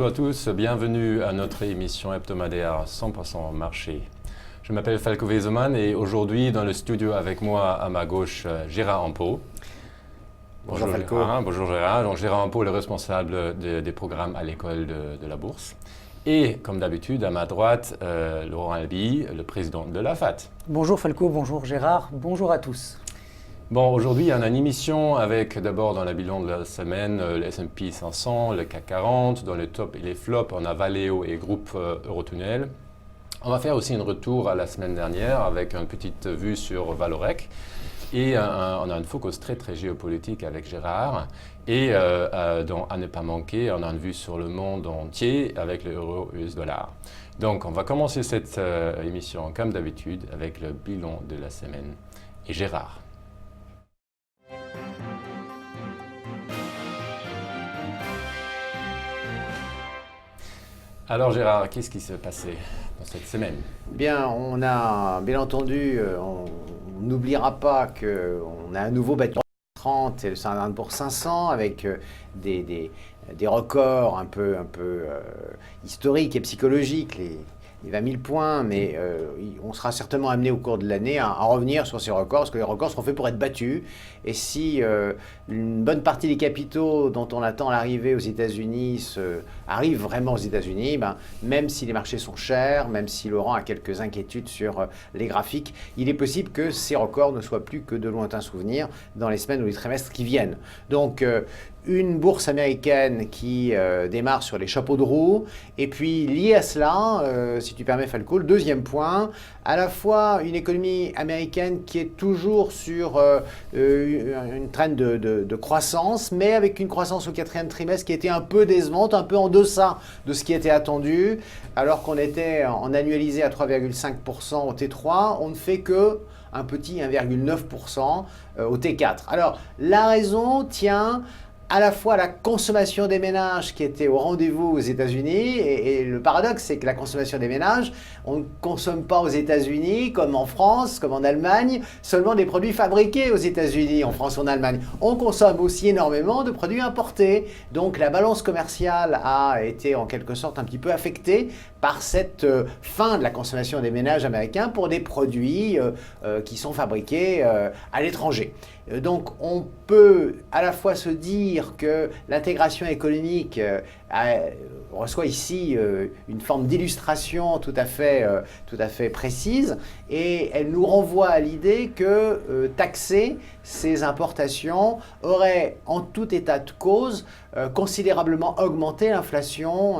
à tous, bienvenue à notre émission hebdomadaire 100% marché. Je m'appelle Falco Wesemann et aujourd'hui dans le studio avec moi à ma gauche Gérard Ampeau. Bonjour Falco. Bonjour Gérard. Donc Gérard Ampeau, le responsable des programmes à l'école de la Bourse. Et comme d'habitude, à ma droite, Laurent Albi, le président de la FAT. Bonjour Falco, bonjour Gérard, bonjour à tous. Bon, aujourd'hui, on a une émission avec d'abord dans le bilan de la semaine le S&P 500, le CAC 40, dans les tops et les flops, on a Valeo et groupe Eurotunnel. On va faire aussi un retour à la semaine dernière avec une petite vue sur Valorec. Et on a un focus très géopolitique avec Gérard. Et à ne pas manquer, on a une vue sur le monde entier avec l'euro US dollar. Donc on va commencer cette émission comme d'habitude avec le bilan de la semaine. Et Gérard. Alors Gérard, qu'est-ce qui s'est passé dans cette semaine? Bien, on a bien entendu, on n'oubliera pas qu'on a à nouveau battu le 30 et le Standard & Poor's 500 avec des records un peu historiques et psychologiques, les 20 000 points, mais on sera certainement amené au cours de l'année à revenir sur ces records, parce que les records seront faits pour être battus. Et si une bonne partie des capitaux dont on attend l'arrivée aux États-Unis arrivent vraiment aux États-Unis, même si les marchés sont chers, même si Laurent a quelques inquiétudes sur les graphiques, il est possible que ces records ne soient plus que de lointains souvenirs dans les semaines ou les trimestres qui viennent. Donc, une bourse américaine qui démarre sur les chapeaux de roue, et puis lié à cela, si tu permets Falco, le deuxième point, à la fois une économie américaine qui est toujours sur une trend de croissance, mais avec une croissance au quatrième trimestre qui était un peu décevante, un peu en deçà de ce qui était attendu, alors qu'on était en annualisé à 3,5% au T3, on ne fait que un petit 1,9% au T4. Alors la raison tient à la fois la consommation des ménages qui était au rendez-vous aux États-Unis, et le paradoxe, c'est que la consommation des ménages, on ne consomme pas aux États-Unis, comme en France, comme en Allemagne, seulement des produits fabriqués aux États-Unis, en France ou en Allemagne. On consomme aussi énormément de produits importés. Donc la balance commerciale a été en quelque sorte un petit peu affectée par cette fin de la consommation des ménages américains pour des produits qui sont fabriqués à l'étranger. Donc on peut à la fois se dire que l'intégration économique reçoit ici une forme d'illustration tout à fait précise, et elle nous renvoie à l'idée que taxer ces importations aurait en tout état de cause considérablement augmenté l'inflation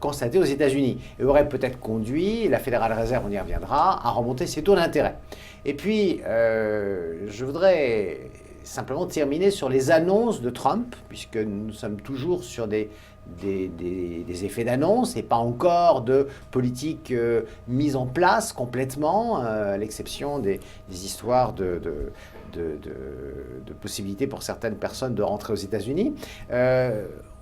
constatée aux États-Unis et aurait peut-être conduit la Fédérale Réserve, on y reviendra, à remonter ses taux d'intérêt. Et puis, je voudrais simplement terminer sur les annonces de Trump, puisque nous sommes toujours sur des effets d'annonce et pas encore de politique mise en place complètement, à l'exception des histoires de possibilités pour certaines personnes de rentrer aux États-Unis.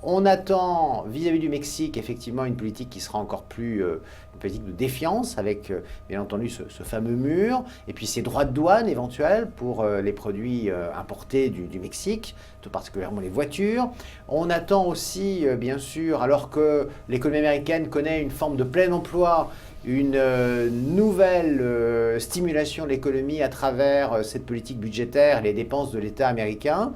On attend vis-à-vis du Mexique effectivement une politique qui sera encore plus une politique de défiance avec bien entendu ce fameux mur et puis ces droits de douane éventuels pour les produits importés du Mexique, tout particulièrement les voitures. On attend aussi bien sûr, alors que l'économie américaine connaît une forme de plein emploi, une nouvelle stimulation de l'économie à travers cette politique budgétaire et les dépenses de l'État américain.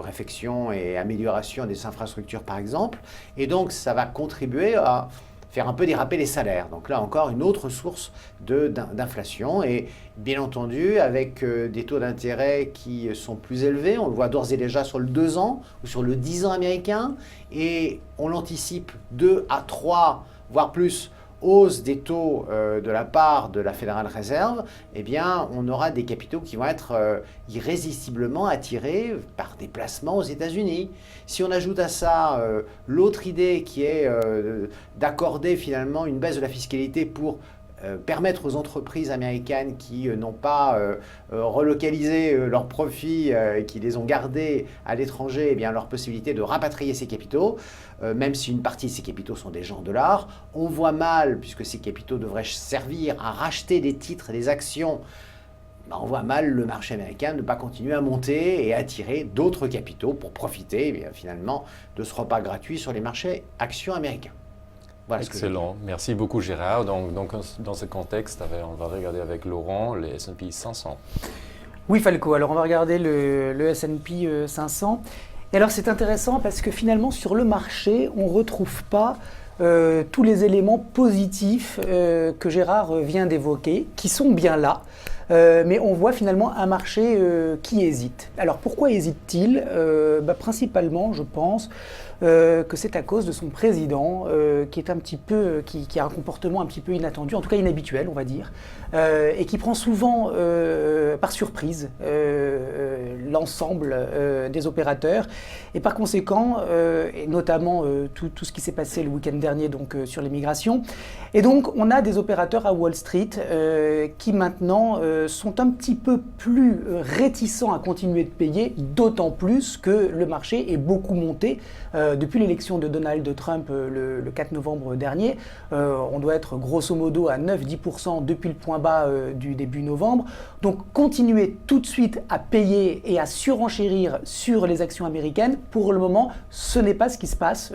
Réfection et amélioration des infrastructures par exemple, et donc ça va contribuer à faire un peu déraper les salaires. Donc là encore une autre source d'inflation, et bien entendu avec des taux d'intérêt qui sont plus élevés, on le voit d'ores et déjà sur le 2 ans ou sur le 10 ans américain, et on l'anticipe 2 à 3 voire plus hausse des taux de la part de la Fédérale Réserve, eh bien, on aura des capitaux qui vont être irrésistiblement attirés par des placements aux États-Unis. Si on ajoute à ça l'autre idée qui est d'accorder finalement une baisse de la fiscalité pour permettre aux entreprises américaines qui n'ont pas relocalisé leurs profits et qui les ont gardés à l'étranger, eh bien, leur possibilité de rapatrier ces capitaux, même si une partie de ces capitaux sont déjà en dollars. On voit mal, puisque ces capitaux devraient servir à racheter des titres et des actions on voit mal le marché américain ne pas continuer à monter et attirer d'autres capitaux pour profiter finalement de ce repas gratuit sur les marchés actions américains. Voilà. Excellent. Merci beaucoup Gérard. Donc, dans ce contexte, on va regarder avec Laurent les S&P 500. Oui Falco, alors on va regarder le S&P 500. Et alors c'est intéressant parce que finalement sur le marché, on ne retrouve pas tous les éléments positifs que Gérard vient d'évoquer, qui sont bien là. Mais on voit finalement un marché qui hésite. Alors pourquoi hésite-t-il ? Principalement, je pense que c'est à cause de son président qui est un petit peu, qui a un comportement un petit peu inattendu, en tout cas inhabituel, on va dire, et qui prend souvent par surprise l'ensemble des opérateurs. Et par conséquent, et notamment tout ce qui s'est passé le week-end dernier donc, sur les migrations. Et donc on a des opérateurs à Wall Street qui maintenant sont un petit peu plus réticents à continuer de payer, d'autant plus que le marché est beaucoup monté depuis l'élection de Donald Trump le 4 novembre dernier. On doit être grosso modo à 9-10% depuis le point bas du début novembre. Donc continuer tout de suite à payer et à surenchérir sur les actions américaines, pour le moment, ce n'est pas ce qui se passe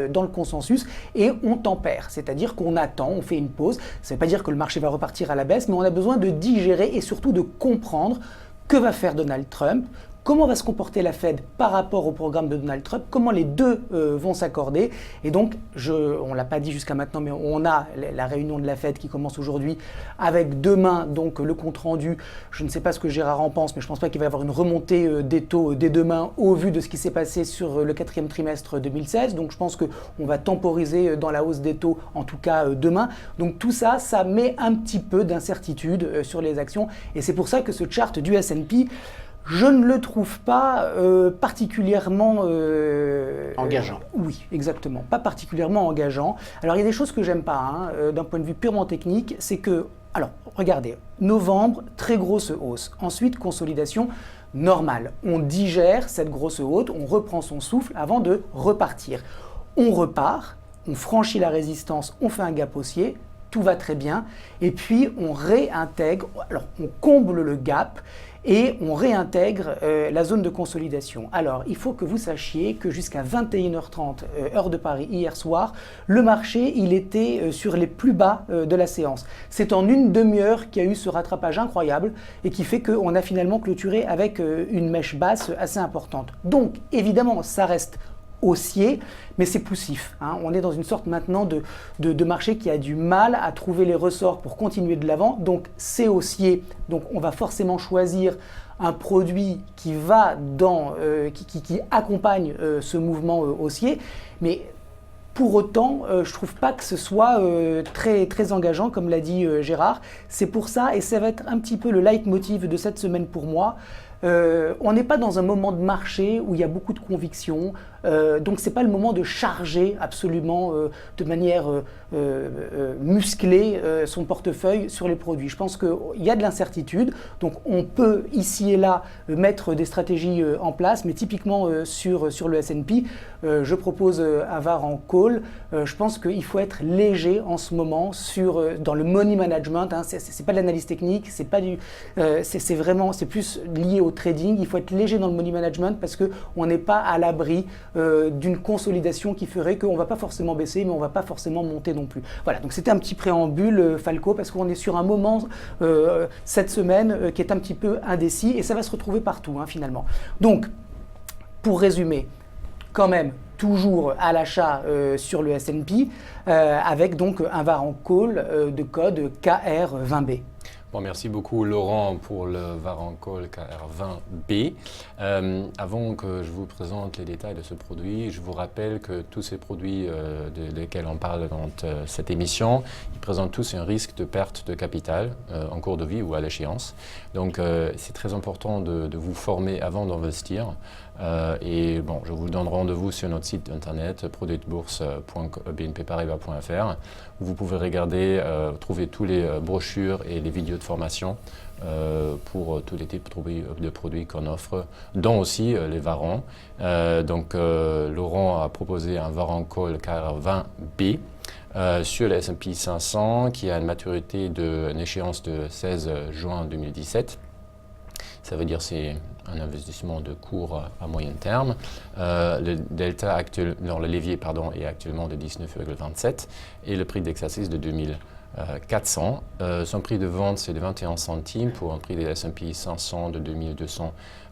dans le consensus et on tempère. C'est-à-dire qu'on attend, on fait une pause. Ça ne veut pas dire que le marché va repartir à la baisse, mais on a besoin de digérer et surtout de comprendre que va faire Donald Trump, comment va se comporter la Fed par rapport au programme de Donald Trump, comment les deux vont s'accorder. Et donc, on ne l'a pas dit jusqu'à maintenant, mais on a la réunion de la Fed qui commence aujourd'hui avec demain donc, le compte-rendu. Je ne sais pas ce que Gérard en pense, mais je ne pense pas qu'il va y avoir une remontée des taux dès demain au vu de ce qui s'est passé sur le 4e trimestre 2016. Donc, je pense qu'on va temporiser dans la hausse des taux, en tout cas demain. Donc, tout ça, ça met un petit peu d'incertitude sur les actions. Et c'est pour ça que ce chart du S&P, je ne le trouve pas particulièrement engageant. Oui, exactement, pas particulièrement engageant. Alors il y a des choses que j'aime pas, d'un point de vue purement technique, c'est que, alors regardez, novembre, très grosse hausse, ensuite consolidation normale. On digère cette grosse hausse, on reprend son souffle avant de repartir. On repart, on franchit la résistance, on fait un gap haussier, tout va très bien, et puis on réintègre, alors on comble le gap, et on réintègre la zone de consolidation. Alors, il faut que vous sachiez que jusqu'à 21h30, heure de Paris, hier soir, le marché, il était sur les plus bas de la séance. C'est en une demi-heure qu'il y a eu ce rattrapage incroyable et qui fait qu'on a finalement clôturé avec une mèche basse assez importante. Donc, évidemment, ça reste haussier, mais c'est poussif. On est dans une sorte maintenant de marché qui a du mal à trouver les ressorts pour continuer de l'avant. Donc c'est haussier, donc on va forcément choisir un produit qui va qui accompagne ce mouvement haussier. Mais pour autant, je ne trouve pas que ce soit très, très engageant, comme l'a dit Gérard. C'est pour ça, et ça va être un petit peu le leitmotiv de cette semaine pour moi. On n'est pas dans un moment de marché où il y a beaucoup de convictions, donc ce n'est pas le moment de charger absolument de manière musclée son portefeuille sur les produits. Je pense qu'il y a de l'incertitude, donc on peut ici et là mettre des stratégies en place, mais typiquement sur le S&P, je propose un VAR en call. Je pense qu'il faut être léger en ce moment dans le money management. C'est pas de l'analyse technique, c'est pas c'est plus lié au trading. Il faut être léger dans le money management parce qu'on n'est pas à l'abri d'une consolidation qui ferait qu'on ne va pas forcément baisser, mais on ne va pas forcément monter non plus. Voilà, donc c'était un petit préambule, Falco, parce qu'on est sur un moment cette semaine qui est un petit peu indécis et ça va se retrouver partout finalement. Donc, pour résumer, quand même, toujours à l'achat sur le S&P avec donc un VAR en call de code KR20B. Bon, merci beaucoup Laurent pour le VAR en call KR20B. Avant que je vous présente les détails de ce produit, je vous rappelle que tous ces produits desquels on parle dans cette émission, ils présentent tous un risque de perte de capital en cours de vie ou à l'échéance. Donc c'est très important de vous former avant d'investir. Et bon, je vous donne rendez-vous sur notre site internet produitbourse.bnpparibas.fr où vous pouvez regarder, trouver tous les brochures et les vidéos de formation pour tous les types de produits qu'on offre, dont aussi les varans. Donc Laurent a proposé un varan call KR20B sur le S&P 500 qui a une maturité d'une échéance de 16 juin 2017. Ça veut dire c'est un investissement de court à moyen terme. Le delta actuel, non, le levier pardon, est actuellement de 19,27 et le prix d'exercice de 2400. Son prix de vente c'est de 21 centimes pour un prix des S&P 500 de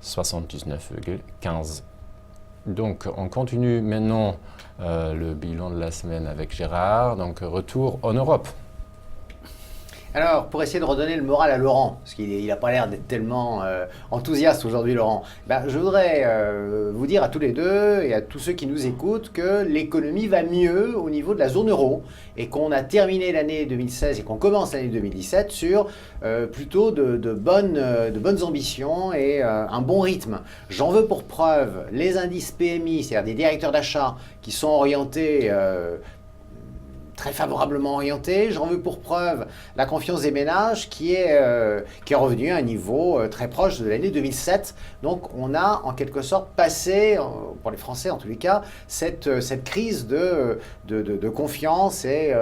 2279,15. Donc on continue maintenant le bilan de la semaine avec Gérard. Donc retour en Europe. Alors, pour essayer de redonner le moral à Laurent, parce qu'il n'a pas l'air d'être tellement enthousiaste aujourd'hui, Laurent, je voudrais vous dire à tous les deux et à tous ceux qui nous écoutent que l'économie va mieux au niveau de la zone euro et qu'on a terminé l'année 2016 et qu'on commence l'année 2017 sur plutôt de bonnes ambitions et un bon rythme. J'en veux pour preuve les indices PMI, c'est-à-dire des directeurs d'achat qui sont orientés très favorablement orienté. J'en veux pour preuve la confiance des ménages qui est revenue à un niveau très proche de l'année 2007. Donc on a en quelque sorte passé, pour les Français en tous les cas, cette crise de confiance et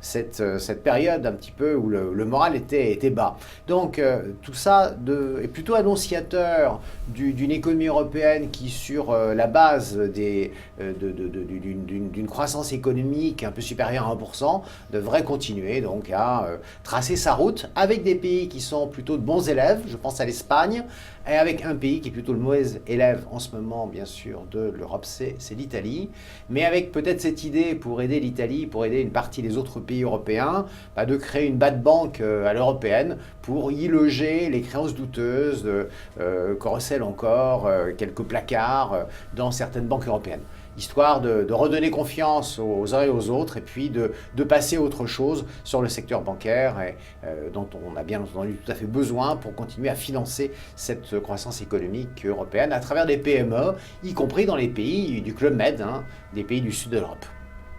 cette période un petit peu où le moral était bas. Donc tout ça est plutôt annonciateur d'une économie européenne qui, sur la base d'une croissance économique un peu supérieure à 1%, devrait continuer donc à tracer sa route avec des pays qui sont plutôt de bons élèves, je pense à l'Espagne, et avec un pays qui est plutôt le mauvais élève en ce moment, bien sûr, de l'Europe, c'est l'Italie, mais avec peut-être cette idée pour aider l'Italie, pour aider une partie des autres pays européens, de créer une bad bank à l'européenne pour y loger les créances douteuses que recèlent encore quelques placards dans certaines banques européennes. Histoire de redonner confiance aux uns et aux autres et puis de passer à autre chose sur le secteur bancaire dont on a bien entendu tout à fait besoin pour continuer à financer cette croissance économique européenne à travers des PME, y compris dans les pays du Club Med, des pays du sud de l'Europe.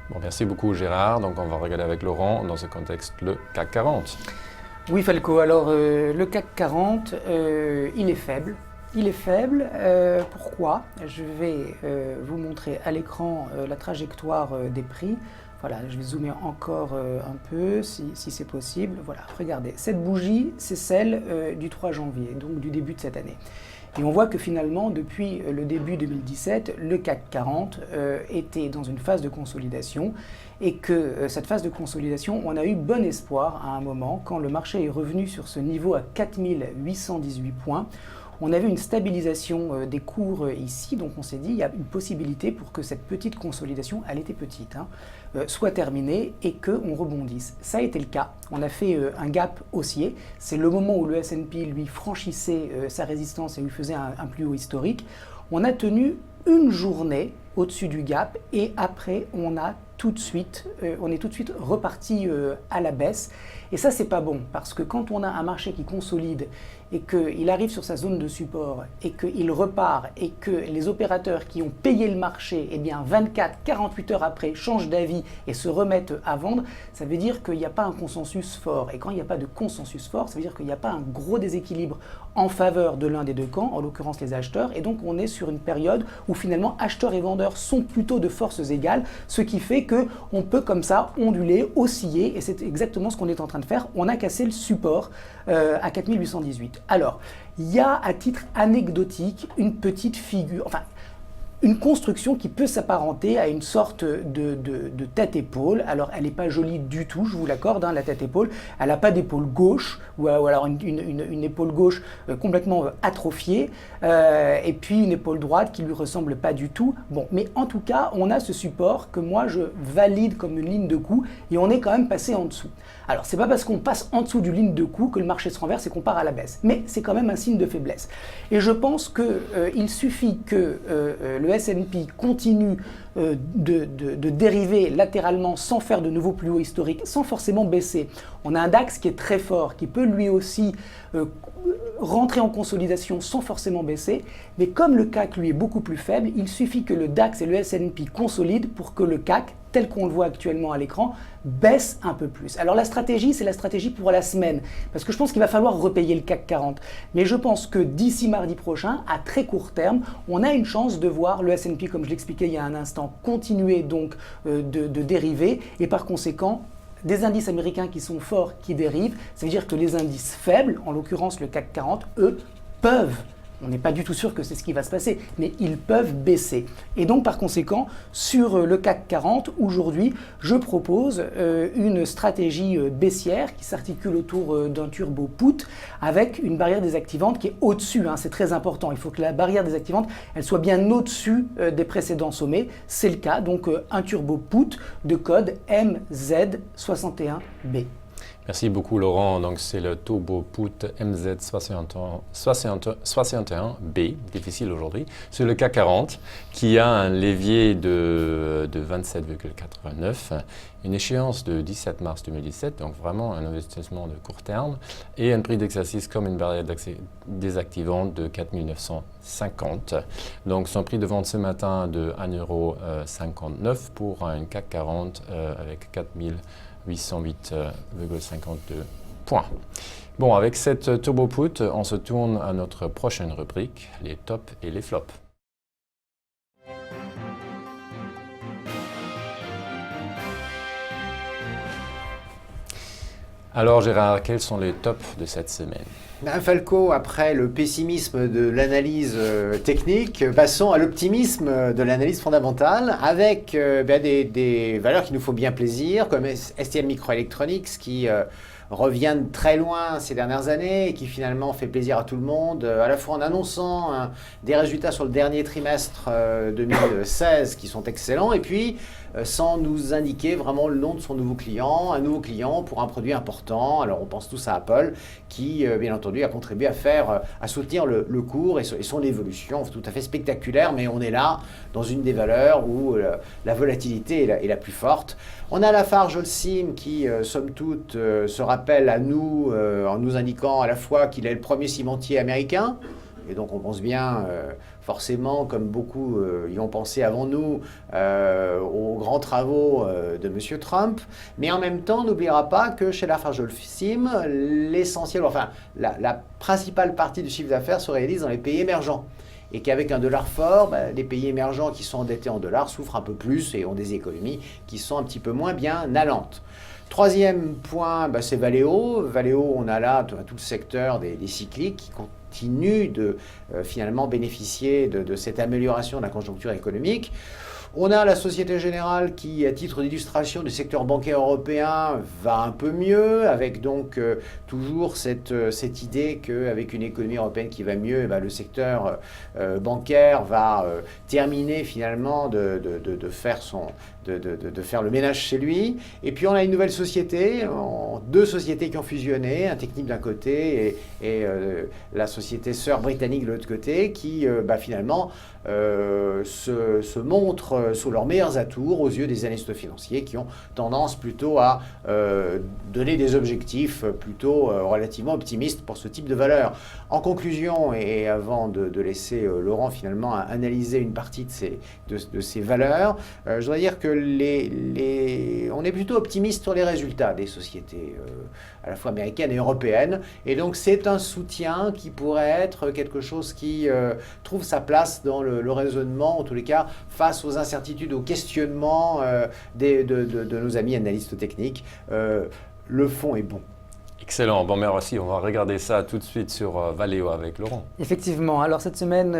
Bon, merci beaucoup Gérard. Donc on va regarder avec Laurent dans ce contexte le CAC 40. Oui Falco, alors le CAC 40, il est faible. Il est faible. Pourquoi? Je vais vous montrer à l'écran la trajectoire des prix. Voilà, je vais zoomer encore un peu si c'est possible. Voilà, regardez, cette bougie, c'est celle du 3 janvier, donc du début de cette année. Et on voit que finalement, depuis le début 2017, le CAC 40 était dans une phase de consolidation et que cette phase de consolidation, on a eu bon espoir à un moment quand le marché est revenu sur ce niveau à 4818 points. On a vu une stabilisation des cours ici, donc on s'est dit il y a une possibilité pour que cette petite consolidation, elle était petite, soit terminée et qu'on rebondisse. Ça a été le cas. On a fait un gap haussier. C'est le moment où le S&P lui franchissait sa résistance et lui faisait un plus haut historique. On a tenu une journée au-dessus du gap et après on est tout de suite reparti à la baisse. Et ça, c'est pas bon, parce que quand on a un marché qui consolide et qu'il arrive sur sa zone de support et qu'il repart et que les opérateurs qui ont payé le marché, 24-48 heures après, changent d'avis et se remettent à vendre, ça veut dire qu'il n'y a pas un consensus fort. Et quand il n'y a pas de consensus fort, ça veut dire qu'il n'y a pas un gros déséquilibre en faveur de l'un des deux camps, en l'occurrence les acheteurs. Et donc, on est sur une période où finalement, acheteurs et vendeurs sont plutôt de forces égales, ce qui fait qu'on peut comme ça onduler, osciller, et c'est exactement ce qu'on est en train de faire. On a cassé le support à 4818. Alors, il y a à titre anecdotique une petite figure, enfin une construction qui peut s'apparenter à une sorte de tête-épaule. Alors, elle n'est pas jolie du tout, je vous l'accorde, la tête-épaule. Elle n'a pas d'épaule gauche, ou alors une épaule gauche complètement atrophiée, et puis une épaule droite qui ne lui ressemble pas du tout. Bon, mais en tout cas, on a ce support que moi, je valide comme une ligne de coup, et on est quand même passé en dessous. Alors, c'est pas parce qu'on passe en dessous d'une ligne de coup que le marché se renverse et qu'on part à la baisse. Mais c'est quand même un signe de faiblesse. Et je pense qu'il suffit que le S&P continue de dériver latéralement sans faire de nouveaux plus hauts historiques, sans forcément baisser. On a un DAX qui est très fort, qui peut lui aussi rentrer en consolidation sans forcément baisser. Mais comme le CAC lui est beaucoup plus faible, il suffit que le DAX et le S&P consolident pour que le CAC, tel qu'on le voit actuellement à l'écran, baisse un peu plus. Alors la stratégie, c'est la stratégie pour la semaine, parce que je pense qu'il va falloir repayer le CAC 40. Mais je pense que d'ici mardi prochain, à très court terme, on a une chance de voir le S&P, comme je l'expliquais il y a un instant, continuer donc de dériver, et par conséquent, des indices américains qui sont forts, qui dérivent. Ça veut dire que les indices faibles, en l'occurrence le CAC 40, eux, peuvent, on n'est pas du tout sûr que c'est ce qui va se passer, mais ils peuvent baisser. Et donc par conséquent, sur le CAC 40, aujourd'hui, je propose une stratégie baissière qui s'articule autour d'un turbo put avec une barrière désactivante qui est au-dessus. C'est très important. Il faut que la barrière désactivante, elle soit bien au-dessus des précédents sommets. C'est le cas. Donc un turbo put de code MZ61B. Merci beaucoup Laurent. Donc c'est le turbo put MZ61B, difficile aujourd'hui, sur le CAC 40 qui a un levier de 27,89, une échéance de 17 mars 2017, donc vraiment un investissement de court terme, et un prix d'exercice comme une barrière désactivante de 4 950. Donc son prix de vente ce matin de 1,59 € pour un CAC 40 avec 4 808,52 points. Bon, avec cette turbo put, on se tourne à notre prochaine rubrique, les tops et les flops. Alors Gérard, quels sont les tops de cette semaine? Falco, après le pessimisme de l'analyse technique, passons à l'optimisme de l'analyse fondamentale avec des valeurs qui nous font bien plaisir, comme STMicroelectronics qui revient de très loin ces dernières années et qui finalement fait plaisir à tout le monde, à la fois en annonçant des résultats sur le dernier trimestre 2016 qui sont excellents, et puis sans nous indiquer vraiment le nom de son nouveau client, un nouveau client pour un produit important. Alors on pense tous à Apple qui, bien entendu, a contribué à soutenir le cours et son évolution tout à fait spectaculaire, mais on est là dans une des valeurs où la volatilité est la plus forte. On a Lafarge Holcim qui, somme toute, se rappelle à nous en nous indiquant à la fois qu'il est le premier cimentier américain, et donc on pense bien forcément, comme beaucoup y ont pensé avant nous, aux grands travaux de M. Trump, mais en même temps, on n'oubliera pas que chez Lafarge Holcim, l'essentiel, enfin la principale partie du chiffre d'affaires se réalise dans les pays émergents. Et qu'avec un dollar fort, les pays émergents qui sont endettés en dollars souffrent un peu plus et ont des économies qui sont un petit peu moins bien allantes. Troisième point, c'est Valeo. Valeo, on a là tout le secteur des cycliques qui continue de finalement bénéficier de cette amélioration de la conjoncture économique. On a la Société Générale qui, à titre d'illustration du secteur bancaire européen, va un peu mieux, avec donc toujours cette idée qu'avec une économie européenne qui va mieux, le secteur bancaire va terminer finalement de faire le ménage chez lui. Et puis on a une nouvelle société, deux sociétés qui ont fusionné, un Technip d'un côté et la société sœur britannique de l'autre côté, qui finalement se montrent sous leurs meilleurs atours aux yeux des analystes financiers qui ont tendance plutôt à donner des objectifs plutôt relativement optimistes pour ce type de valeur. En conclusion, et avant de laisser Laurent finalement analyser une partie de ces valeurs, je dois dire que on est plutôt optimiste sur les résultats des sociétés à la fois américaines et européennes, et donc c'est un soutien qui pourrait être quelque chose qui trouve sa place dans le raisonnement, en tous les cas face aux incertitudes, aux questionnements de nos amis analystes techniques. Le fond est bon. Excellent, bon merci, on va regarder ça tout de suite sur Valeo avec Laurent. Effectivement, alors cette semaine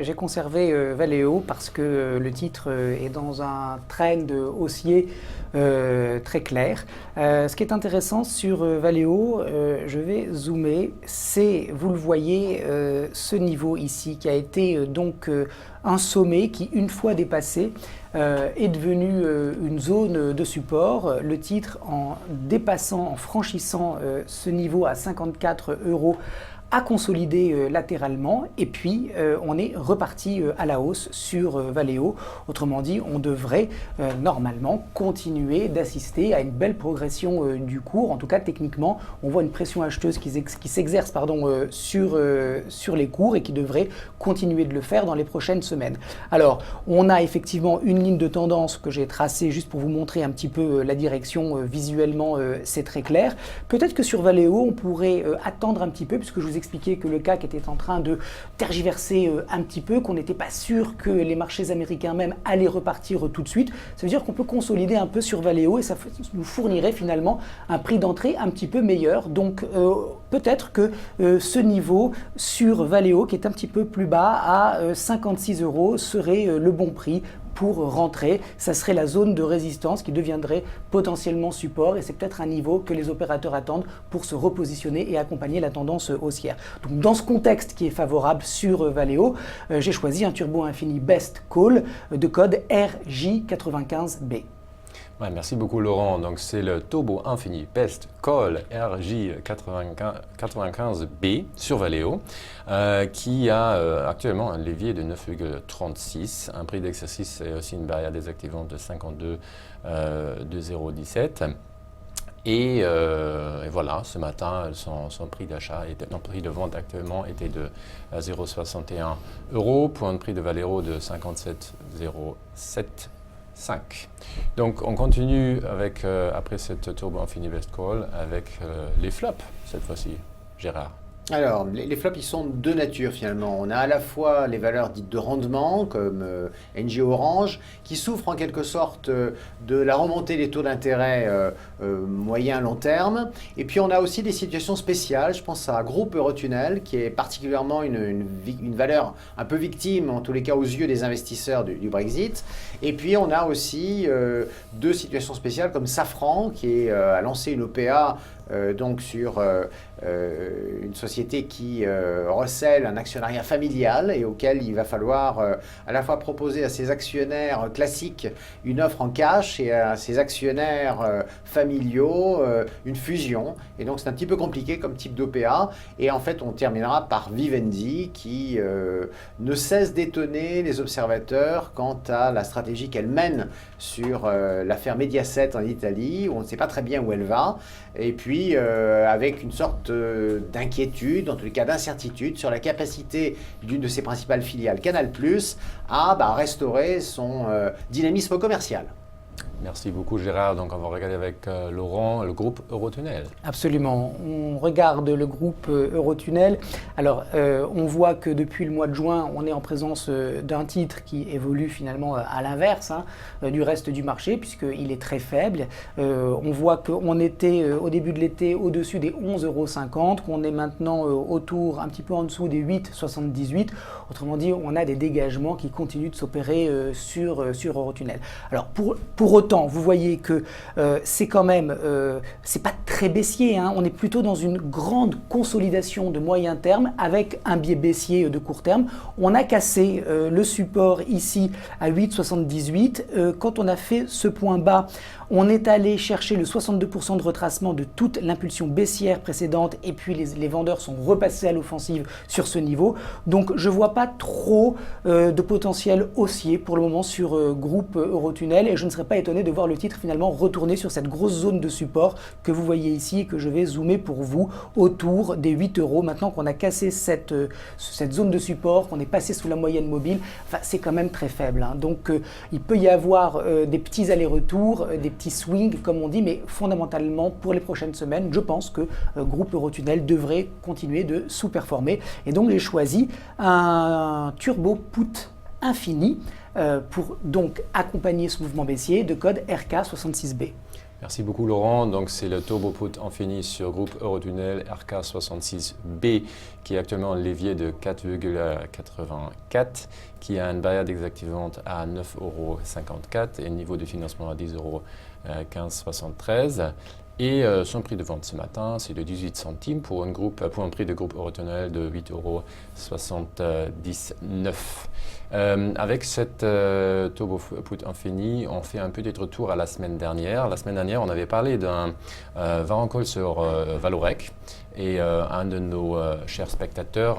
j'ai conservé Valeo parce que le titre est dans un trend haussier très clair. Ce qui est intéressant sur Valeo, je vais zoomer, c'est, vous le voyez, ce niveau ici qui a été donc un sommet qui, une fois dépassé, est devenu une zone de support. Le titre, en franchissant ce niveau à 54 €, a consolidé latéralement, et puis on est reparti à la hausse sur Valeo. Autrement dit, on devrait normalement continuer d'assister à une belle progression du cours. En tout cas, techniquement, on voit une pression acheteuse qui s'exerce sur les cours et qui devrait continuer de le faire dans les prochaines semaines. Alors, on a effectivement une ligne de tendance que j'ai tracée juste pour vous montrer un petit peu la direction. Visuellement, c'est très clair. Peut-être que sur Valeo, on pourrait attendre un petit peu, puisque je vous expliqué que le CAC était en train de tergiverser un petit peu, qu'on n'était pas sûr que les marchés américains même allaient repartir tout de suite. Ça veut dire qu'on peut consolider un peu sur Valeo et ça nous fournirait finalement un prix d'entrée un petit peu meilleur. Donc peut-être que ce niveau sur Valeo, qui est un petit peu plus bas, à 56 € serait le bon prix pour rentrer. Ça serait la zone de résistance qui deviendrait potentiellement support et c'est peut-être un niveau que les opérateurs attendent pour se repositionner et accompagner la tendance haussière. Donc dans ce contexte qui est favorable sur Valeo, j'ai choisi un Turbo Infini Best Call de code RJ95B. Ouais, merci beaucoup Laurent. Donc c'est le Turbo Infini Best Call RJ95B sur Valeo qui a actuellement un levier de 9,36, un prix d'exercice et aussi une barrière désactivante de 52,2017. Et voilà, ce matin, son prix d'achat, prix de vente actuellement était de 0,61 € pour un prix de Valeo de 57,07 5. Donc on continue avec, après cette Turbo Infini Best Call, avec les flops cette fois-ci, Gérard. Alors, les flops, ils sont de deux natures finalement. On a à la fois les valeurs dites de rendement, comme NG Orange, qui souffrent en quelque sorte de la remontée des taux d'intérêt moyen-long terme. Et puis on a aussi des situations spéciales. Je pense à Groupe Eurotunnel, qui est particulièrement une valeur un peu victime, en tous les cas aux yeux des investisseurs du Brexit. Et puis on a aussi deux situations spéciales comme Safran, qui a lancé une OPA donc sur une société qui recèle un actionnariat familial et auquel il va falloir à la fois proposer à ses actionnaires classiques une offre en cash et à ses actionnaires familiaux une fusion. Et donc c'est un petit peu compliqué comme type d'OPA. Et en fait on terminera par Vivendi qui ne cesse d'étonner les observateurs quant à la stratégie qu'elle mène sur l'affaire Mediaset en Italie, où on ne sait pas très bien où elle va. Et puis avec une sorte d'inquiétude, en tous les cas d'incertitude, sur la capacité d'une de ses principales filiales, Canal+, à restaurer son dynamisme commercial. Merci beaucoup Gérard. Donc on va regarder avec Laurent le groupe Eurotunnel. Absolument. On regarde le groupe Eurotunnel. Alors on voit que depuis le mois de juin, on est en présence d'un titre qui évolue finalement à l'inverse du reste du marché puisqu'il est très faible. On voit qu'on était au début de l'été au-dessus des 11,50 €, qu'on est maintenant autour, un petit peu en dessous des 8,78 €. Autrement dit, on a des dégagements qui continuent de s'opérer sur Eurotunnel. Alors pour autant, vous voyez que c'est quand même, c'est pas très baissier, on est plutôt dans une grande consolidation de moyen terme avec un biais baissier de court terme. On a cassé le support ici à 8,78. Quand on a fait ce point bas, on est allé chercher le 62% de retracement de toute l'impulsion baissière précédente et puis les vendeurs sont repassés à l'offensive sur ce niveau. Donc je ne vois pas trop de potentiel haussier pour le moment sur groupe Eurotunnel et je ne serais pas étonné de voir le titre finalement retourner sur cette grosse zone de support que vous voyez ici et que je vais zoomer pour vous autour des 8 €. Maintenant qu'on a cassé cette zone de support, qu'on est passé sous la moyenne mobile, c'est quand même très faible. Donc il peut y avoir des petits allers-retours, des petits swings comme on dit, mais fondamentalement pour les prochaines semaines, je pense que groupe Eurotunnel devrait continuer de sous-performer. Et donc j'ai choisi un Turbo Put Infini pour donc accompagner ce mouvement baissier de code RK66B. Merci beaucoup Laurent. Donc c'est le Turbo Put Infini sur groupe Eurotunnel RK66B qui est actuellement un levier de 4,84 qui a une barrière désactivante à 9,54 € et un niveau de financement à 10,1573 €. Et son prix de vente ce matin, c'est de 18 centimes pour un prix de groupe Eurotunnel de 8,79 €. Avec cette Turbo Put Infini, on fait un petit retour à la semaine dernière. La semaine dernière, on avait parlé d'un vent en call sur Valorec. Et un de nos chers spectateurs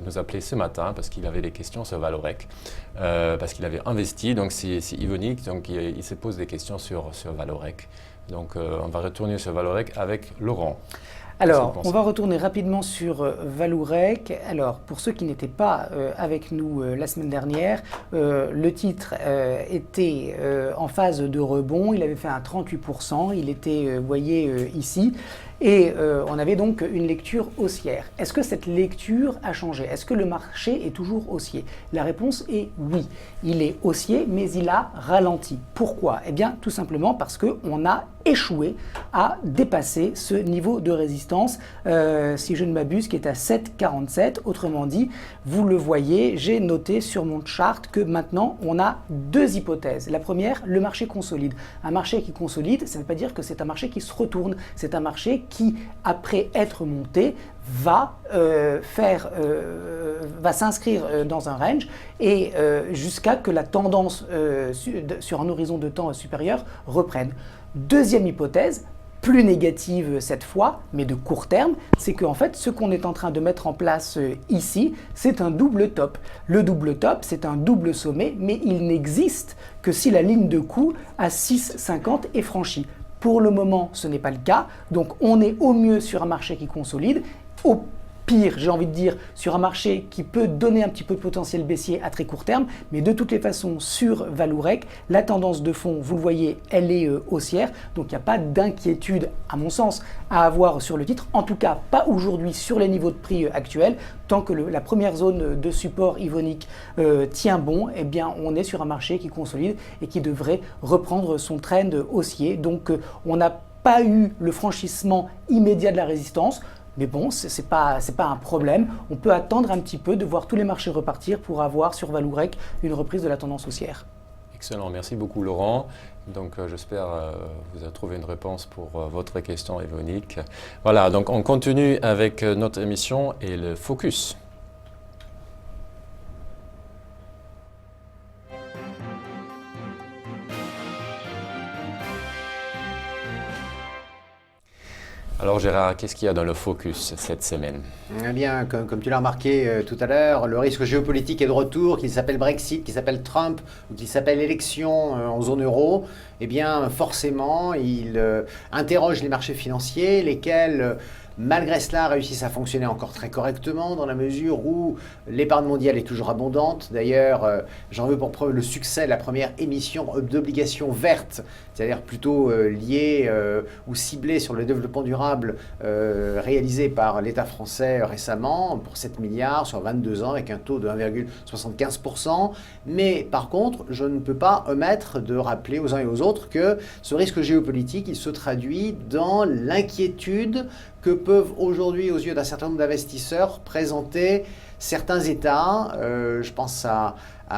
nous a appelé ce matin parce qu'il avait des questions sur Valorec, parce qu'il avait investi, donc c'est Yvonique, donc il se pose des questions sur Valorec. Donc on va retourner sur Valorec avec Laurent. Alors, on va retourner rapidement sur Valorec. Alors, pour ceux qui n'étaient pas avec nous la semaine dernière, le titre était en phase de rebond. Il avait fait un 38%. Il était, vous voyez, ici. Et on avait donc une lecture haussière. Est-ce que cette lecture a changé? Est-ce que le marché est toujours haussier? La réponse est oui. Il est haussier, mais il a ralenti. Pourquoi? Eh bien, tout simplement parce qu'on a échoué à dépasser ce niveau de résistance, si je ne m'abuse, qui est à 7,47. Autrement dit, vous le voyez, j'ai noté sur mon chart que maintenant, on a deux hypothèses. La première, le marché consolide. Un marché qui consolide, ça ne veut pas dire que c'est un marché qui se retourne. C'est un marché qui, après être monté, va s'inscrire dans un range et jusqu'à que la tendance sur un horizon de temps supérieur reprenne. Deuxième hypothèse, plus négative cette fois, mais de court terme, c'est qu'en fait, ce qu'on est en train de mettre en place ici, c'est un double top. Le double top, c'est un double sommet, mais il n'existe que si la ligne de coup à 6,50 est franchie. Pour le moment, ce n'est pas le cas, donc on est au mieux sur un marché qui consolide, au pire, j'ai envie de dire, sur un marché qui peut donner un petit peu de potentiel baissier à très court terme, mais de toutes les façons, sur Vallourec, la tendance de fond, vous le voyez, elle est haussière, donc il n'y a pas d'inquiétude, à mon sens, à avoir sur le titre, en tout cas pas aujourd'hui sur les niveaux de prix actuels, tant que la première zone de support Ivonic tient bon, eh bien on est sur un marché qui consolide et qui devrait reprendre son trend haussier, donc on n'a pas eu le franchissement immédiat de la résistance. Mais bon, ce n'est pas un problème. On peut attendre un petit peu de voir tous les marchés repartir pour avoir sur Vallourec une reprise de la tendance haussière. Excellent, merci beaucoup Laurent. Donc j'espère vous avez trouvé une réponse pour votre question Ivonic. Voilà, donc on continue avec notre émission et le focus. Alors Gérard, qu'est-ce qu'il y a dans le focus cette semaine? Eh bien, comme tu l'as remarqué tout à l'heure, le risque géopolitique est de retour, qu'il s'appelle Brexit, qu'il s'appelle Trump ou qu'il s'appelle élection en zone euro. Eh bien, forcément, il interroge les marchés financiers, lesquels, malgré cela, réussissent à fonctionner encore très correctement dans la mesure où l'épargne mondiale est toujours abondante. D'ailleurs, j'en veux pour preuve le succès de la première émission d'obligations vertes, c'est-à-dire plutôt liée ou ciblée sur le développement durable réalisée par l'État français récemment pour 7 milliards sur 22 ans avec un taux de 1,75%. Mais par contre, je ne peux pas omettre de rappeler aux uns et aux autres que ce risque géopolitique, il se traduit dans l'inquiétude que peuvent aujourd'hui, aux yeux d'un certain nombre d'investisseurs, présenter certains États. Je pense à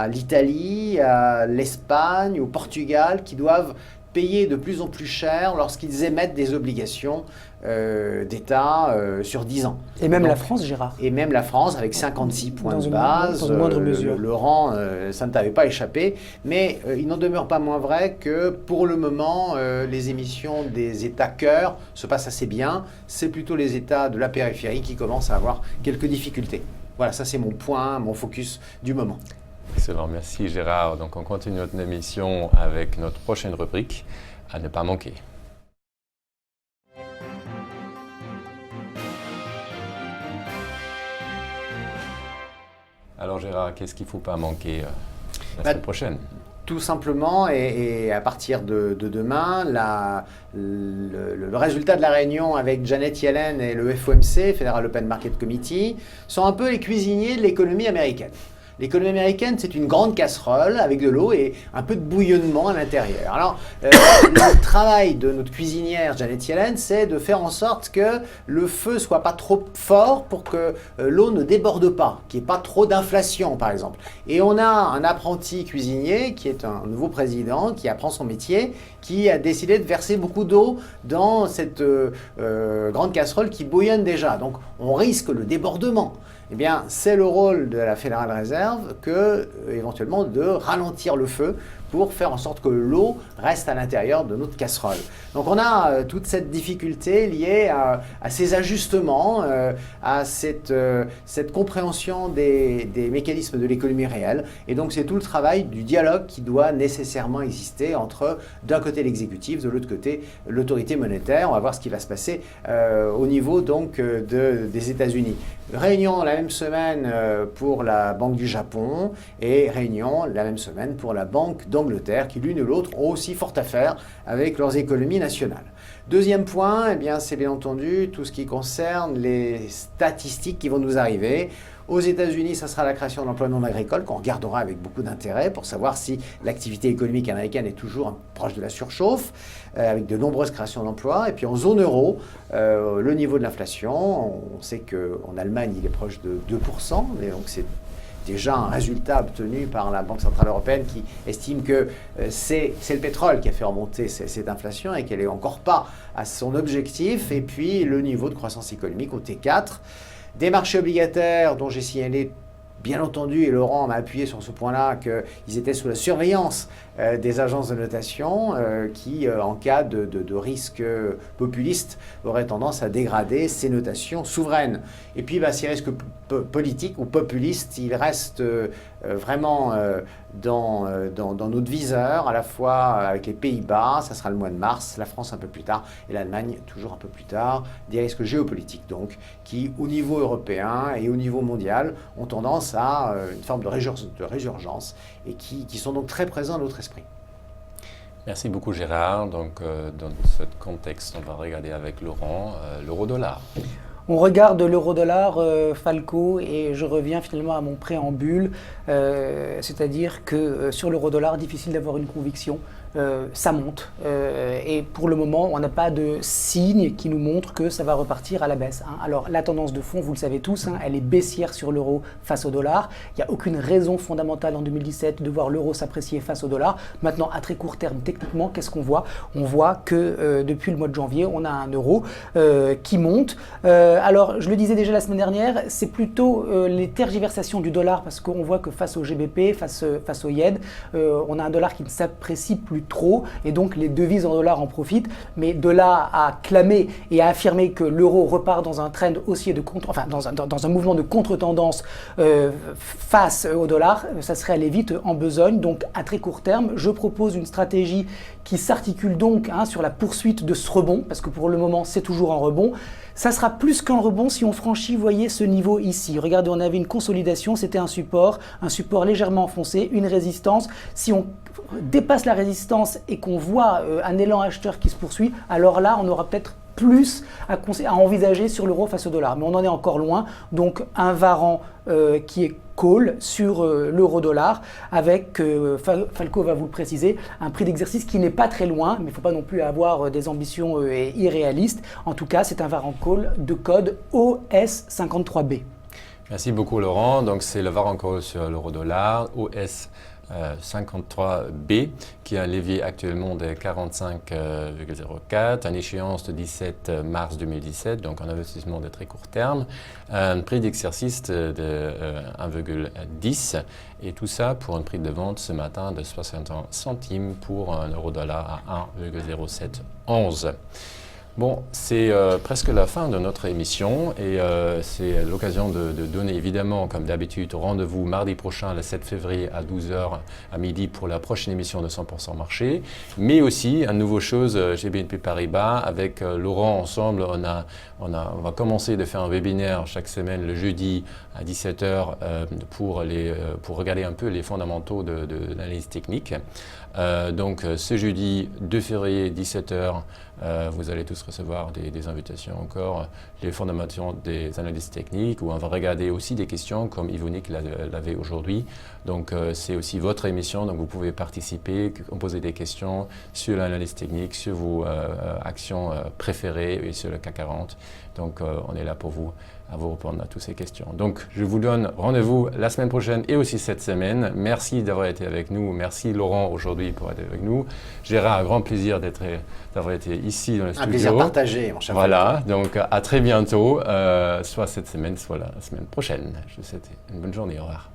l'Italie, à l'Espagne, au Portugal, qui doivent payer de plus en plus cher lorsqu'ils émettent des obligations d'État sur 10 ans. Et même la France, Gérard. Et même la France, avec 56 points de base. Dans une moindre mesure. Laurent, ça ne t'avait pas échappé. Mais il n'en demeure pas moins vrai que pour le moment, les émissions des États cœurs se passent assez bien. C'est plutôt les États de la périphérie qui commencent à avoir quelques difficultés. Voilà, ça c'est mon point, mon focus du moment. Excellent, merci Gérard. Donc on continue notre émission avec notre prochaine rubrique, à ne pas manquer. Alors Gérard, qu'est-ce qu'il ne faut pas manquer la semaine prochaine? Tout simplement, et à partir de demain, le résultat de la réunion avec Janet Yellen et le FOMC, Federal Open Market Committee, sont un peu les cuisiniers de l'économie américaine. L'économie américaine, c'est une grande casserole avec de l'eau et un peu de bouillonnement à l'intérieur. Alors, le travail de notre cuisinière Janet Yellen, c'est de faire en sorte que le feu soit pas trop fort pour que l'eau ne déborde pas, qu'il n'y ait pas trop d'inflation, par exemple. Et on a un apprenti cuisinier qui est un nouveau président, qui apprend son métier, qui a décidé de verser beaucoup d'eau dans cette grande casserole qui bouillonne déjà. Donc, on risque le débordement. Eh bien, c'est le rôle de la Fédérale Réserve éventuellement de ralentir le feu pour faire en sorte que l'eau reste à l'intérieur de notre casserole. Donc on a toute cette difficulté liée à ces ajustements, à cette compréhension des mécanismes de l'économie réelle. Et donc c'est tout le travail du dialogue qui doit nécessairement exister entre d'un côté l'exécutif, de l'autre côté l'autorité monétaire. On va voir ce qui va se passer au niveau donc des États-Unis. Réunion la même semaine pour la Banque du Japon et réunion la même semaine pour la Banque d'Angleterre qui l'une et l'autre ont aussi fort à faire avec leurs économies nationales. Deuxième point, eh bien, c'est bien entendu tout ce qui concerne les statistiques qui vont nous arriver. Aux États-Unis, ça sera la création d'emplois non agricoles qu'on regardera avec beaucoup d'intérêt pour savoir si l'activité économique américaine est toujours proche de la surchauffe, avec de nombreuses créations d'emplois. Et puis en zone euro, le niveau de l'inflation, on sait qu'en Allemagne, il est proche de 2%, et donc c'est déjà un résultat obtenu par la Banque Centrale Européenne qui estime que c'est le pétrole qui a fait remonter cette inflation et qu'elle n'est encore pas à son objectif. Et puis le niveau de croissance économique au T4. Des marchés obligataires dont j'ai signalé, bien entendu, et Laurent m'a appuyé sur ce point-là, qu'ils étaient sous la surveillance des agences de notation qui, en cas de risque populiste, auraient tendance à dégrader ces notations souveraines. Et puis, ces risques politiques ou populistes, ils restent vraiment dans notre viseur, à la fois avec les Pays-Bas, ça sera le mois de mars, la France un peu plus tard, et l'Allemagne toujours un peu plus tard. Des risques géopolitiques, donc, qui, au niveau européen et au niveau mondial, ont tendance à une forme de résurgence et qui sont donc très présents dans notre esprit. Merci beaucoup Gérard. Donc, dans ce contexte, on va regarder avec Laurent l'euro-dollar. On regarde l'euro-dollar, Falco, et je reviens finalement à mon préambule, c'est-à-dire que sur l'euro-dollar, difficile d'avoir une conviction. Ça monte et pour le moment on n'a pas de signe qui nous montre que ça va repartir à la baisse. Alors la tendance de fond, vous le savez tous, elle est baissière sur l'euro face au dollar. Il n'y a aucune raison fondamentale en 2017 de voir l'euro s'apprécier face au dollar. Maintenant à très court terme, techniquement, qu'est-ce qu'on voit? On voit que depuis le mois de janvier, on a un euro qui monte. Alors je le disais déjà la semaine dernière, c'est plutôt les tergiversations du dollar parce qu'on voit que face au GBP, face au yen, on a un dollar qui ne s'apprécie plus trop et donc les devises en dollars en profitent, mais de là à clamer et à affirmer que l'euro repart dans un trend haussier dans un mouvement de contre-tendance face au dollar, ça serait aller vite en besogne. Donc à très court terme, je propose une stratégie qui s'articule donc sur la poursuite de ce rebond, parce que pour le moment c'est toujours un rebond. Ça sera plus qu'un rebond si on franchit, vous voyez, ce niveau ici. Regardez, on avait une consolidation, c'était un support légèrement enfoncé, une résistance. Si on dépasse la résistance et qu'on voit un élan acheteur qui se poursuit, alors là, on aura peut-être plus à envisager sur l'euro face au dollar. Mais on en est encore loin, donc un varan qui est call sur l'euro-dollar avec, Falco va vous le préciser, un prix d'exercice qui n'est pas très loin, mais il ne faut pas non plus avoir des ambitions irréalistes. En tout cas, c'est un varan call de code OS53B. Merci beaucoup Laurent. Donc c'est le varan call sur l'euro-dollar, OS 53B, qui a un levier actuellement de 45,04, une échéance de 17 mars 2017, donc un investissement de très court terme, un prix d'exercice de 1,10 et tout ça pour un prix de vente ce matin de 61 centimes pour un euro-dollar à 1,0711. Bon, c'est presque la fin de notre émission et c'est l'occasion de donner évidemment, comme d'habitude, rendez-vous mardi prochain, le 7 février à 12h à midi pour la prochaine émission de 100% marché. Mais aussi, une nouvelle chose chez BNP Paribas, avec Laurent ensemble, on va commencer de faire un webinaire chaque semaine le jeudi à 17h pour regarder un peu les fondamentaux de l'analyse technique. Donc ce jeudi 2 février 17h, vous allez tous recevoir des invitations encore, les fondamentaux des analyses techniques, où on va regarder aussi des questions comme Yvonique l'avait aujourd'hui. Donc c'est aussi votre émission, donc vous pouvez participer, poser des questions sur l'analyse technique, sur vos actions préférées et sur le CAC 40. Donc on est là pour vous, à vous répondre à toutes ces questions. Donc je vous donne rendez-vous la semaine prochaine et aussi cette semaine. Merci d'avoir été avec nous. Merci Laurent aujourd'hui pour être avec nous. Gérard, un grand plaisir d'avoir été ici dans le studio. Un plaisir partagé, mon cher. Voilà, donc à très bientôt, soit cette semaine, soit la semaine prochaine. Je vous souhaite une bonne journée. Au revoir.